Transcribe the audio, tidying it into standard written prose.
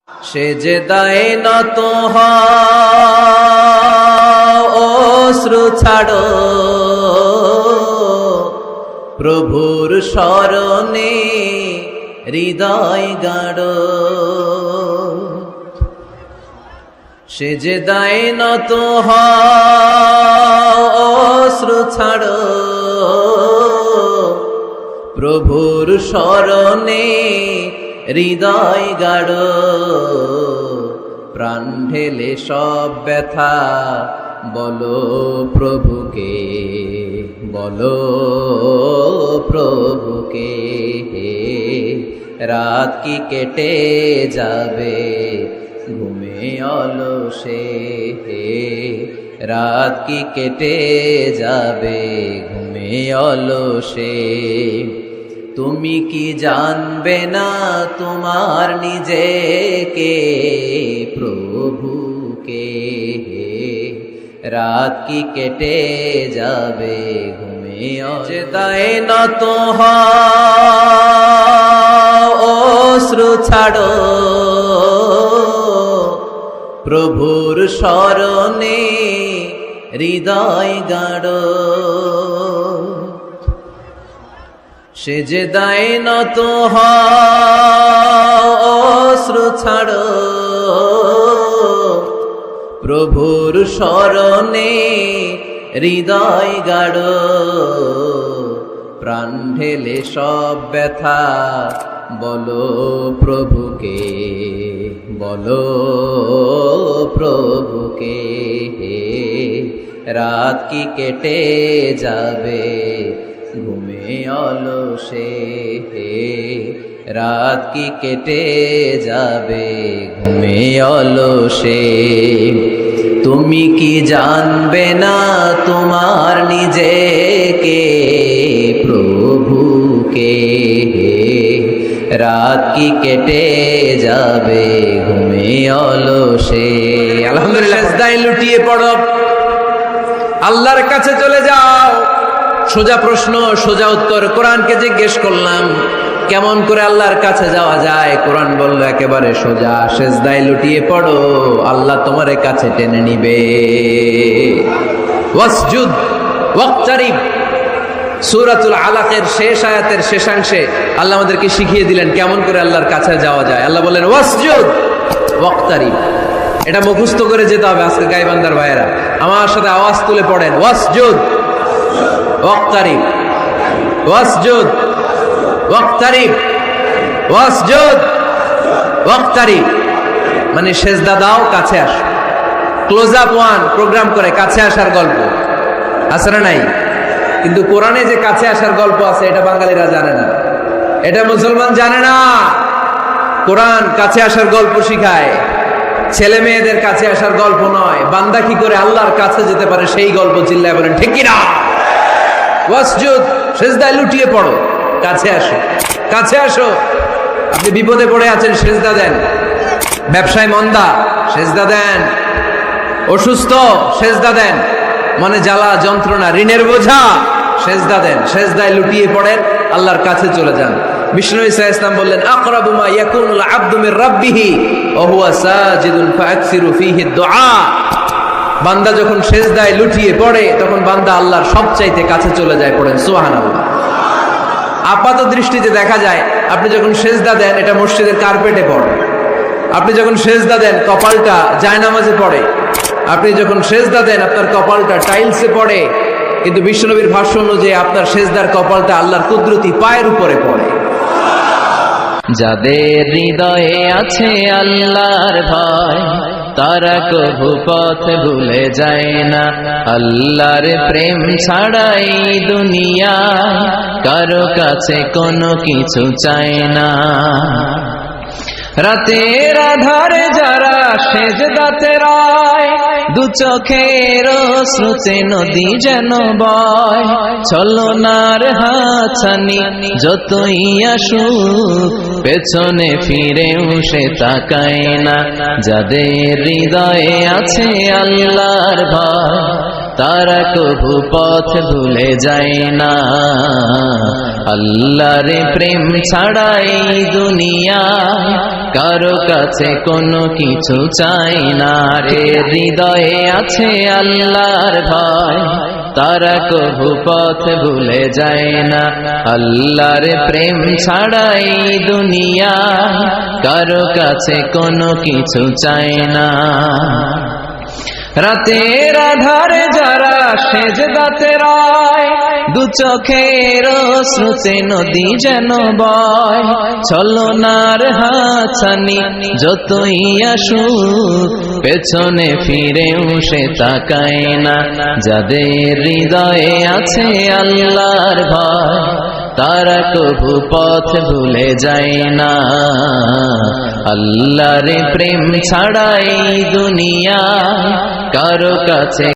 সেজদায় নত হও, অশ্রু ছাড়ো, প্রভুর শরণে হৃদয় গাড়ো। সেজদায় নত হও, অশ্রু ছাড়ো, প্রভুর শরণে হৃদয় গাড়ো। প্রাণ ঢেলে সব ব্যথা বলো প্রভুকে, বলো প্রভুকে। রাত কি কেটে যাবে ঘুমে অলসে, রাত কি কেটে যাবে ঘুমে অলসে। তুমি কি জানবে না তোমার নিজেকে, প্রভুকে। রাত কি কেটে যাবে ঘুমে সেজদায় নত হও, অশ্রু ছাড়ো, প্রভুর শরণে হৃদয় গাড়ো। সেজদায় নত হও, অশ্রু ছাড়ো, প্রভুর শরণে হৃদয় গাড়ো। প্রাণ ঢেলে সব ব্যথা বলো প্রভুকে, বলো প্রভুকে। রাত কি কেটে যাবে ঘুমে অলসে, রাত কি কেটে যাবে ঘুমে অলসে। তুমি কি জানবে না তোমার নিজেকে, প্রভুকে। রাত কি কেটে যাবে ঘুমে অলসে। আলহামদুলিল্লাহ, সিজদায় লুটিয়ে পড়ো, আল্লাহর কাছে চলে যাও। সোজা প্রশ্ন, সোজা উত্তর। কোরআনকে জিজ্ঞেস করলাম কেমন করে আল্লাহর কাছে যাওয়া যায়, কোরআন বলল একেবারে সোজা, সিজদায় লুটিয়ে পড়ো, আল্লাহ তোমার কাছে টেনে নিবে। ওয়াসজুদ ওয়াকতারিব, সূরাতুল আলাকের শেষ আয়াতের শেষাংশে আল্লাহ আমাদেরকে শিখিয়ে দিলেন কেমন করে আল্লাহর কাছে যাওয়া যায়। আল্লাহ বললেন ওয়াসজুদ ওয়াকতারিব। এটা মুখস্থ করে যেতে হবে আজকে গাইবান্দার ভাইয়েরা, আমার সাথে আওয়াজ তুলে পড়েন, ওয়াসজুদ ওয়াকতারিব, ওয়াসজুদ ওয়াকতারিব, ওয়াসজুদ ওয়াকতারিব। মানে সেজদা দাও, কাছে আসো। ক্লোজ আপ ওয়ান প্রোগ্রাম করে কাছে আসার গল্প আছে না নাই? কিন্তু কোরআনে যে কাছে আসার গল্প আছে এটা বাঙালিরা জানে না, এটা মুসলমান জানে না। কোরআন কাছে আসার গল্প শিখায়, ছেলে মেয়েদের কাছে আসার গল্প নয়। বান্দা কি করে আল্লাহর কাছে যেতে পারে সেই গল্প। চিল্লায় বলেন ঠিক কিনা? ওয়াসজুদ, সিজদায় লুটিয়ে পড়ো, কাছে আসো, কাছে আসো। আপনি বিপদে পড়ে আছেন, সিজদা দেন। ব্যবসায় মন্দা, সিজদা দেন। অসুস্থ, সিজদা দেন। মনে জ্বালা যন্ত্রণা, ঋণের বোঝা, সিজদা দেন। সিজদায় লুটিয়ে পড়েন, আল্লাহর কাছে চলে যান। বিষ্ণু ঈসা ইসলাম বললেন আকরাবু মা ইয়াকুনুল আবদু মির রাব্বিহি ওয়া হুয়া সাজিদুন ফাআকসিরু ফীহি দুআ। বান্দা যখন সিজদায় লুটিয়ে পড়ে তখন বান্দা আল্লাহর সবচাইতে কাছে চলে যায়। পড়েন সুবহানাল্লাহ। আপাত দৃষ্টিতে দেখা যায় আপনি যখন সিজদা দেন এটা মসজিদের কার্পেটে পড়ে, আপনি যখন সিজদা দেন কপালটা জায়নামাজে পড়ে, আপনি যখন সিজদা দেন আপনার কপালটা টাইলসে পড়ে। কিন্তু বিশ্বনবীর ভাষ্য অনুযায়ী আপনার সিজদার কপালটা আল্লাহর কুদরতি পায়ের উপরে পড়ে। যাদের হৃদয়ে আছে আল্লাহর ভয়, তারা কভু পথ ভুলে যায় না। আল্লাহর প্রেম ছাড়াই দুনিয়া কারো কাছে কোনো কিছু চায় না। রাতের আধারে যারা সেজদাতে রয়, দু চোখের অশ্রুতে নদী যেন বয়। ছলনার হাতছানি যতই আসুক, পেছনে ফিরেও সে তাকায় না। যাদের হৃদয়ে আছে আল্লাহর ভয়, তারা কভু পথ ভুলে যায় না। আল্লাহর প্রেম ছাড়া এই দুনিয়া কারো কাছে কোনো কিছু চাই না রে। হৃদয়ে আছে আল্লাহর ভয়, তারা কভু পথ ভুলে যায় না। আল্লাহর প্রেম ছাড়া এই দুনিয়া কারো কাছে কোনো কিছু চাই না। রাতের আধারে যারা সেজদাতে রয়, দু চোখের অশ্রুতে নদী যেন বয়। ছলনার হাতছানি যতই আসুক, পেছনে ফিরেও সে তাকায় না। যাদের হৃদয়ে আছে আল্লাহর ভয়, তারা কভু পথ ভুলে যায় না। আল্লাহর প্রেম ছাড়া এই দুনিয়া কারো কাছে